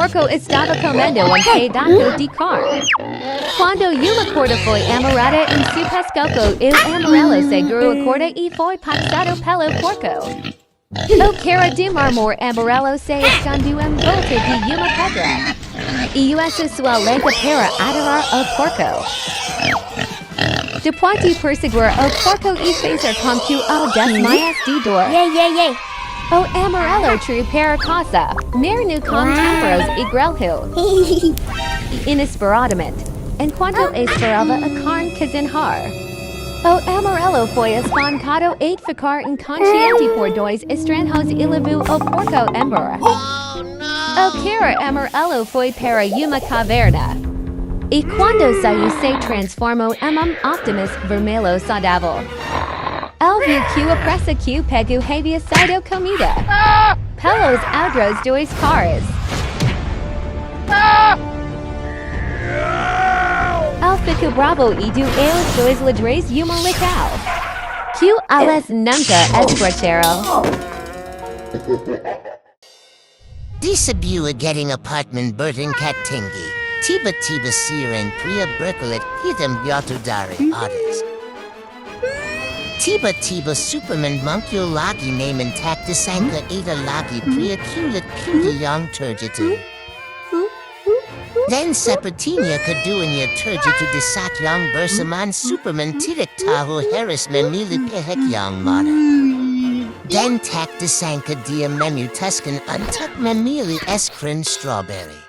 porco estava comendo um pedaço de carne. Quando uma corda foi amarrada em seu pescoço, o amarelo segurou a corda e foi passado pelo porco. O cara de mármore amarelo se escondeu em volta de uma pedra. E usou sua língua para adorar o porco. Depois de perseguir o porco e fazer com que o desmaiasse de dor, o amarelo traiu para casa, mergulhou com temperos e grelhou. Inesperadamente, enquanto esperava a carne cozinhar, o amarelo foi espancado e ficar inconsciente por 2 estranhos e levou o porco embora. O cara amarelo foi para uma caverna. E quando saiu se transformou em optimist vermelho saudável. Ele viu que a pressa que pegou havia sido comida pelos outros 2 caras. Ele ficou bravo e deu aos 2 ladrões uma lição. Que eles nunca esqueceram. Disabua getting apartment Burton Katingi. Tiba Sir and Priya Berkelet Hitam Yatudari Others. Tiba Superman Monkyo Lagi name and Taktisanka Ada Lagi Priya Kulit Kuta Yang Turjitu. Then Sepatinia Kaduanya Turjitu Disat Yang Bersaman Superman Tidik Tahu Harris Memili Pehek Yang Mada. Then Taktisanka Dia Memu Tuscan Untuck Memili Eskrin Strawberry.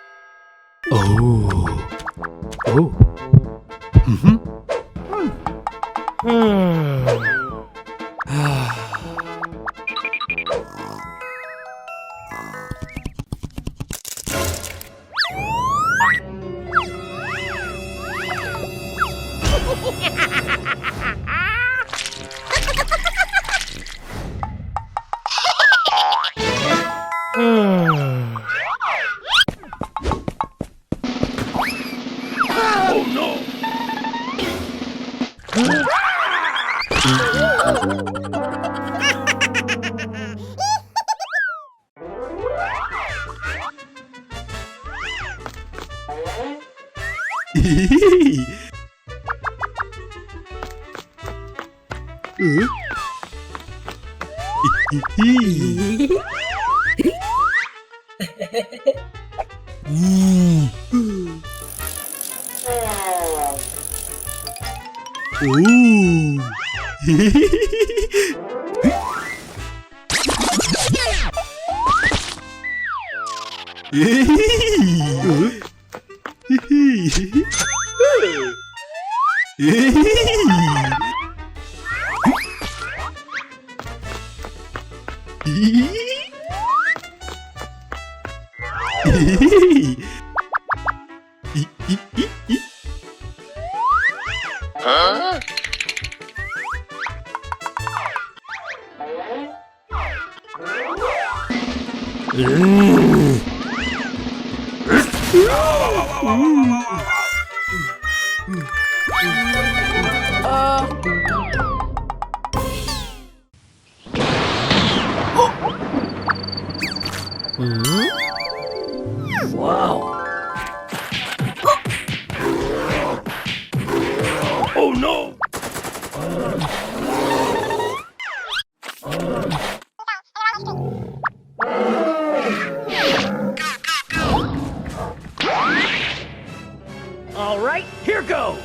All right, here goes!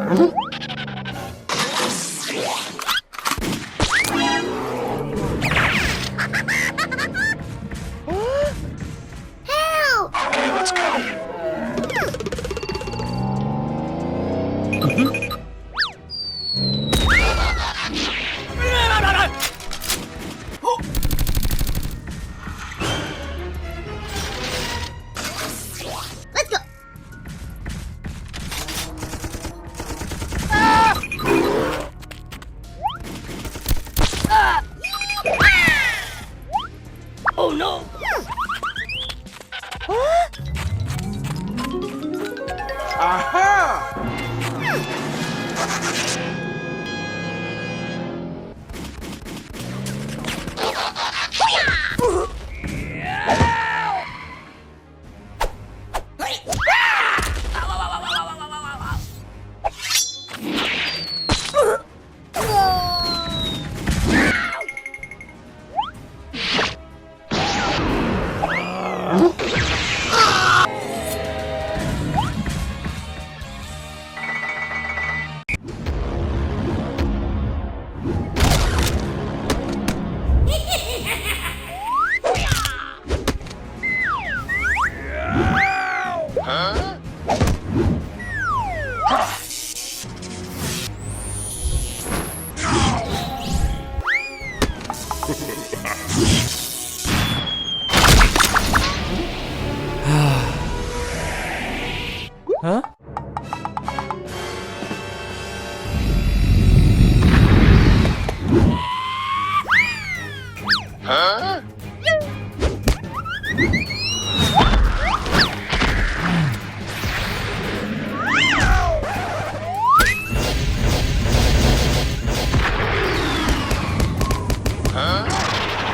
Help! Let's go! Let's go! Oh no! Aha!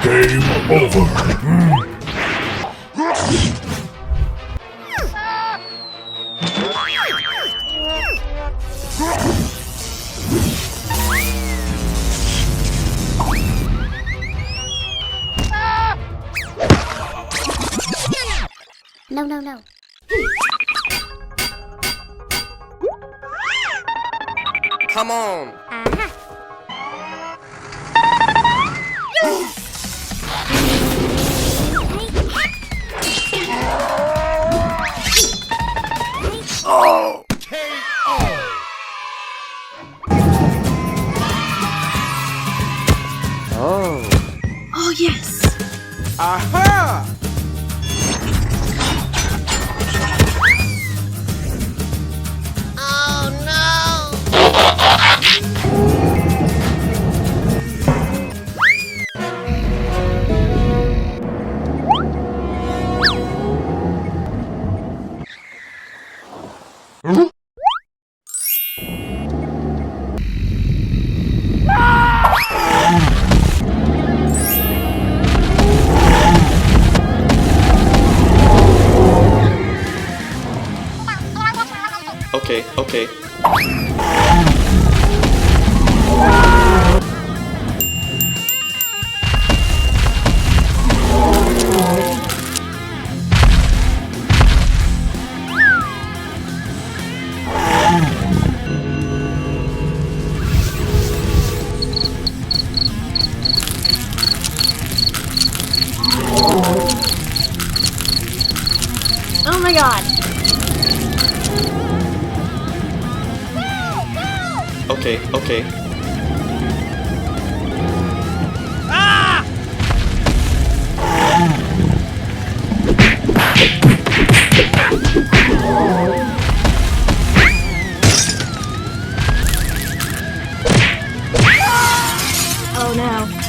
Game over. No, no, no. Come on. Oh! Oh. Oh, yes. Aha! Okay, okay. Oh my god. Okay, okay. Oh no.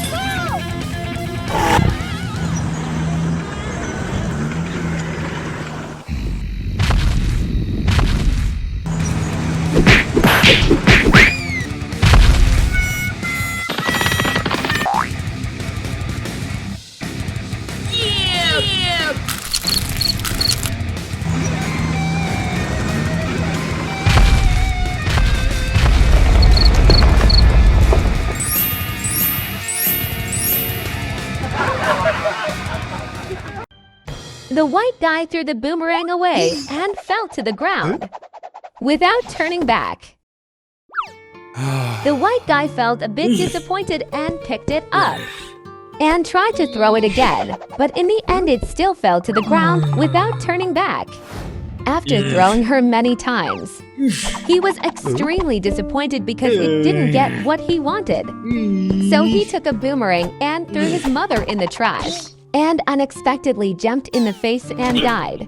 The white guy threw the boomerang away and fell to the ground without turning back. The white guy felt a bit disappointed and picked it up and tried to throw it again, but in the end it still fell to the ground without turning back. After throwing her many times, he was extremely disappointed because it didn't get what he wanted. So he took a boomerang and threw his mother in the trash and unexpectedly jumped in the face and died.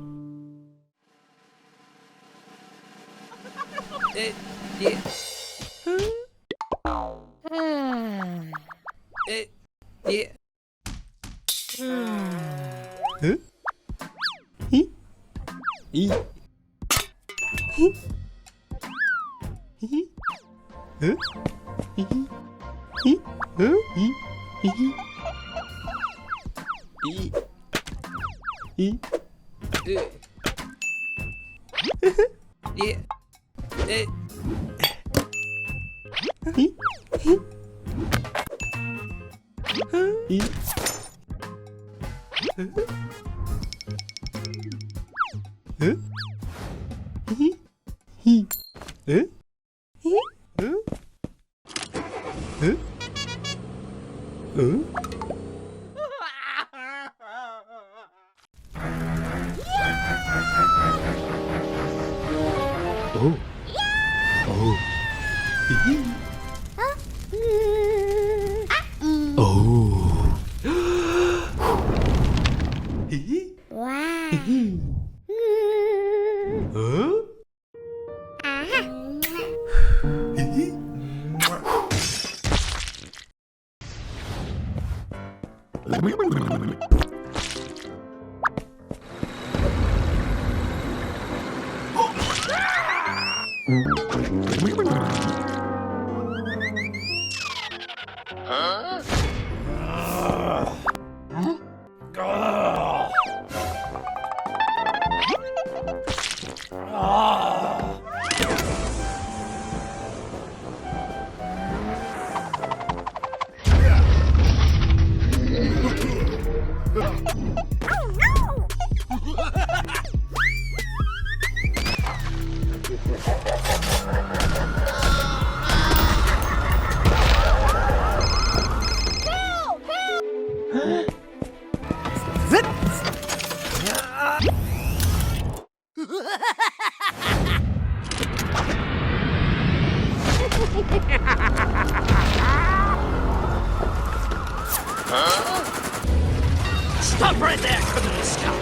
Stop right there, criminal scum!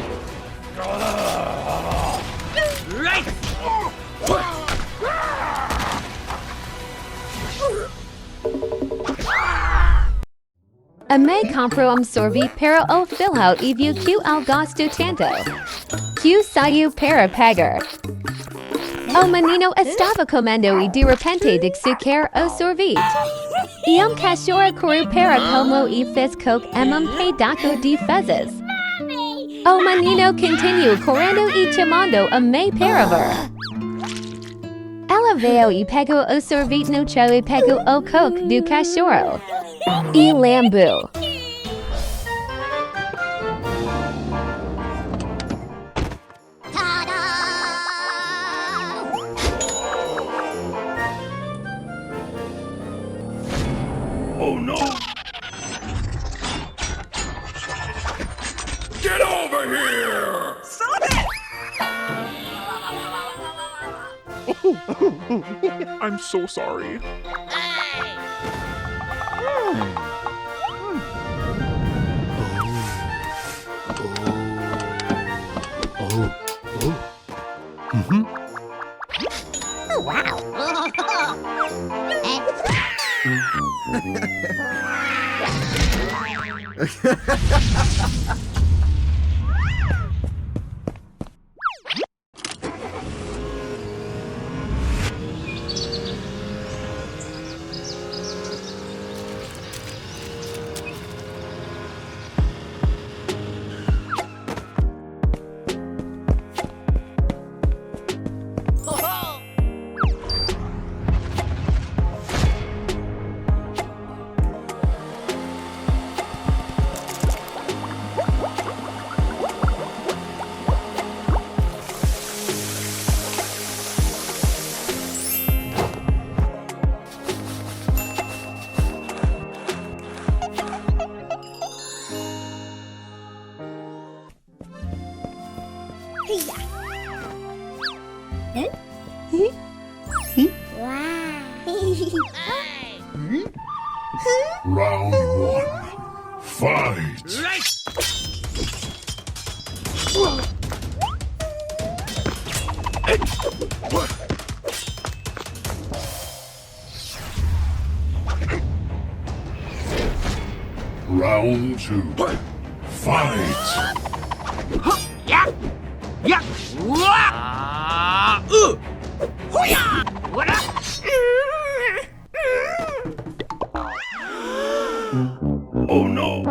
Right! A me compro absorbi pero o filho e viu que ao gosto tanto. Que saiu para pagar. O menino estava comendo e de repente disse quer o sorvete. E cachorro correu para como e fez com pedaço de fezes. O menino continuou correndo e chamando a me para ver. Ela veio e pegou o sorvete no chão e pegou o coco do cachorro. E lambeu. Oh no! Get over here! I'm so sorry. Round one. Fight! Right! Round two. Fight! Yeah! Yeah! What up? Oh no!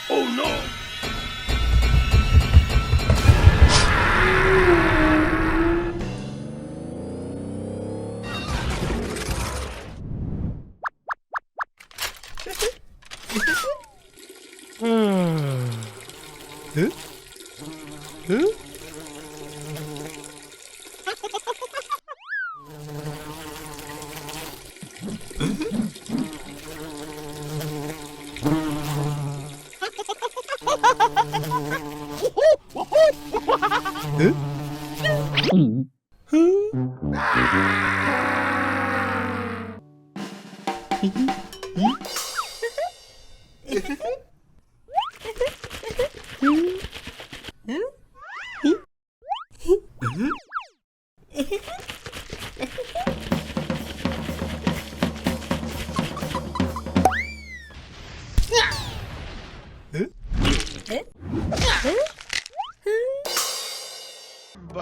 Oh no!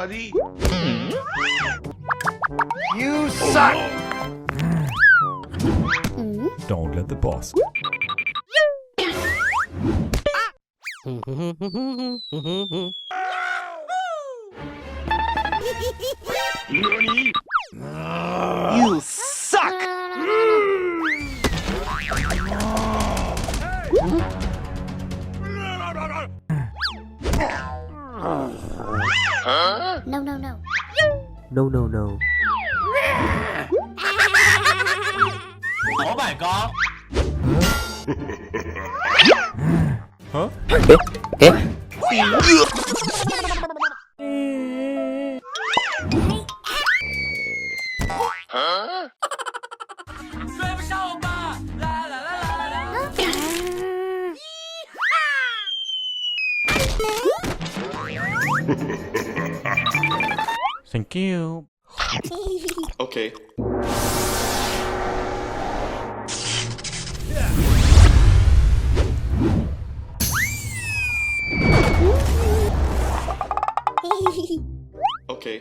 buddy. You suck! Don't let the boss. Nani? You suck! No, no, no. No, no, no. Oh my god. Huh? Thank you. Okay. Okay.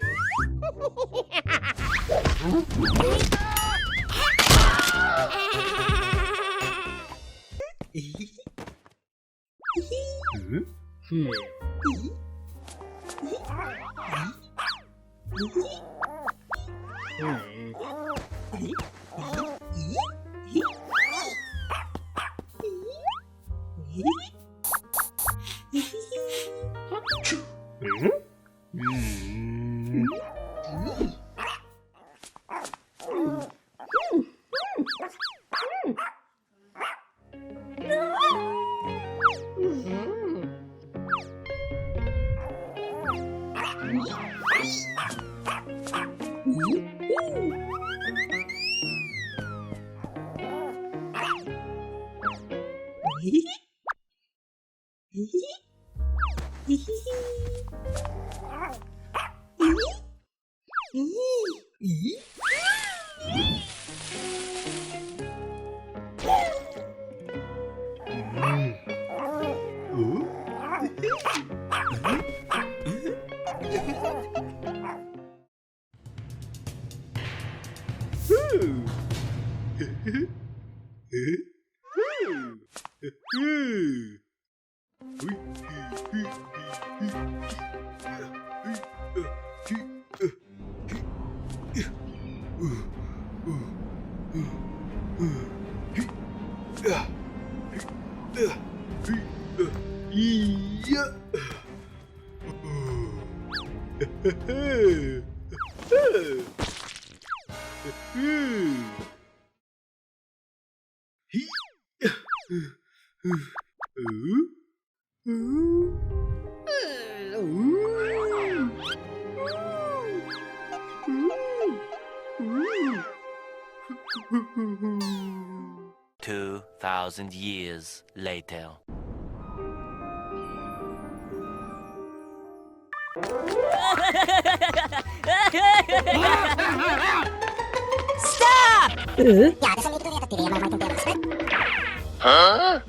Years later. Stop! Huh?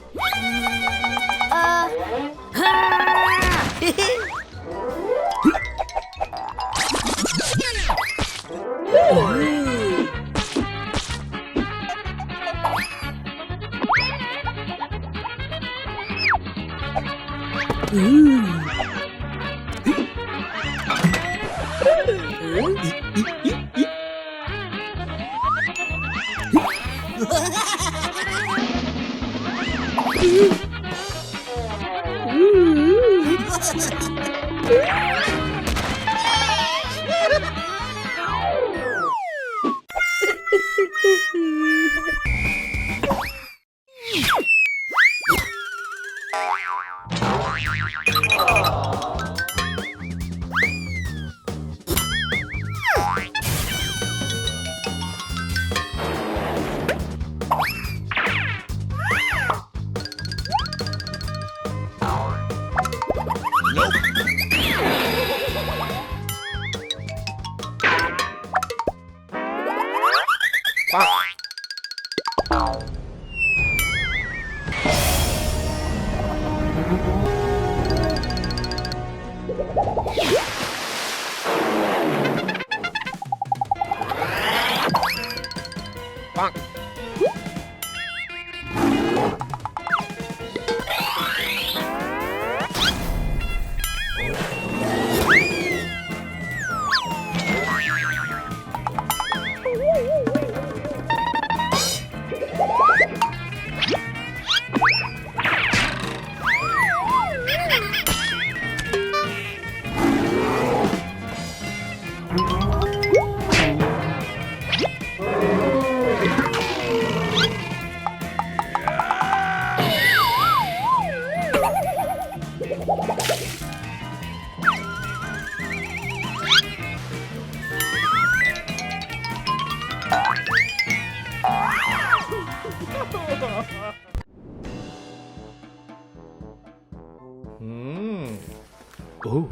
Oh.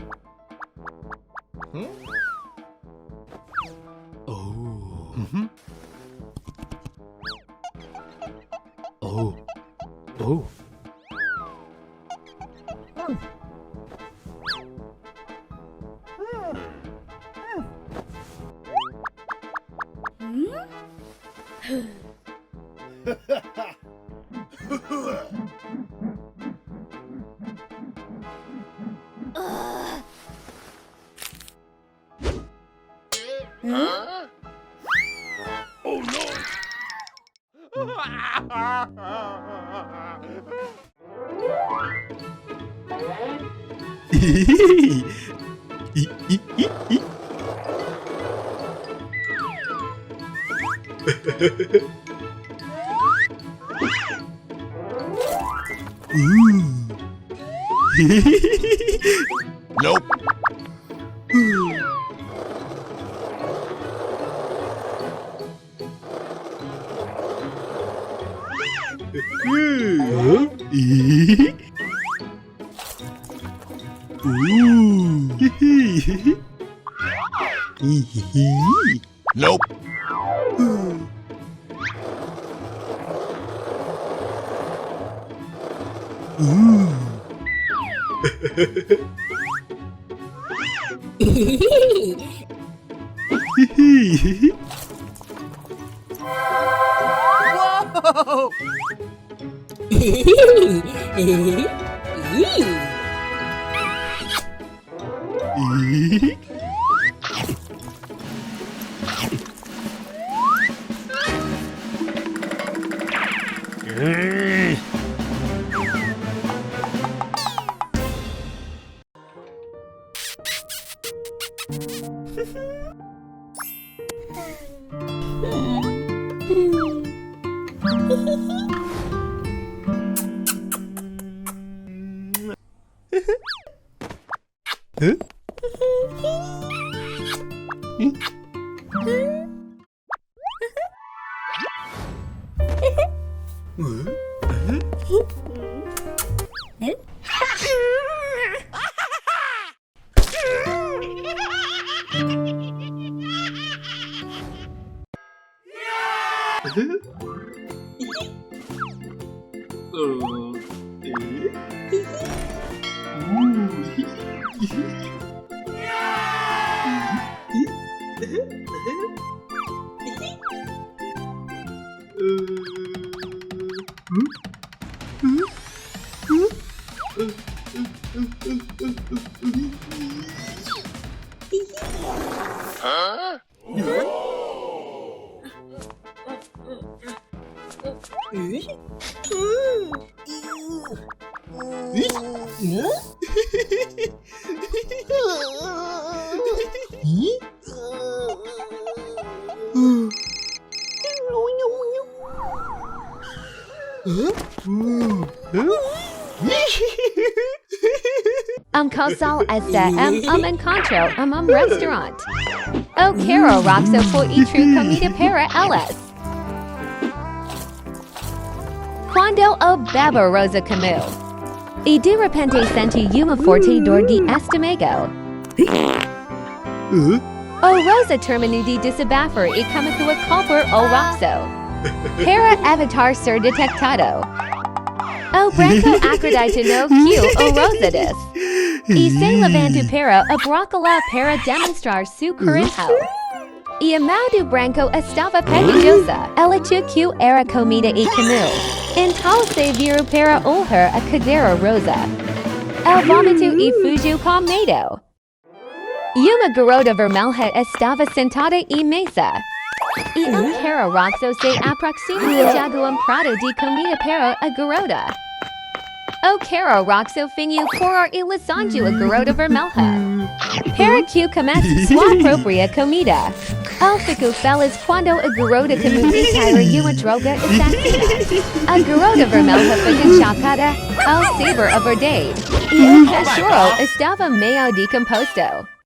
Oh. Oh. Nope. Nope. Causal este encontro restaurant. O quero roxo por true comida para elas. Quando o bebo rosa comeu. E de repente senti uma forte dor de estômago. O rosa terminou de desabafar e começou a culpar o roxo. Para evitar ser detectado. O branco acreditou que o rosa e se levantou para abracá-la para demonstrar seu coração. E amado branco estava pegajosa. Ela que era comida e comeu. Então se viru para olhar a cadeira rosa. El vômito e fugiu com medo. Uma garota vermelha estava sentada e mesa. E o cara roxo se aproxima e jogou prato de comida para a garota. O cara roxo fingiu chorar e lisanjo a garota vermelha. Para que comece sua própria comida. Ele ficou feliz quando a garota comunicara uma droga assassina. A garota vermelha ficou chocada ao saber a verdade. E o cachorro estava meio decomposto.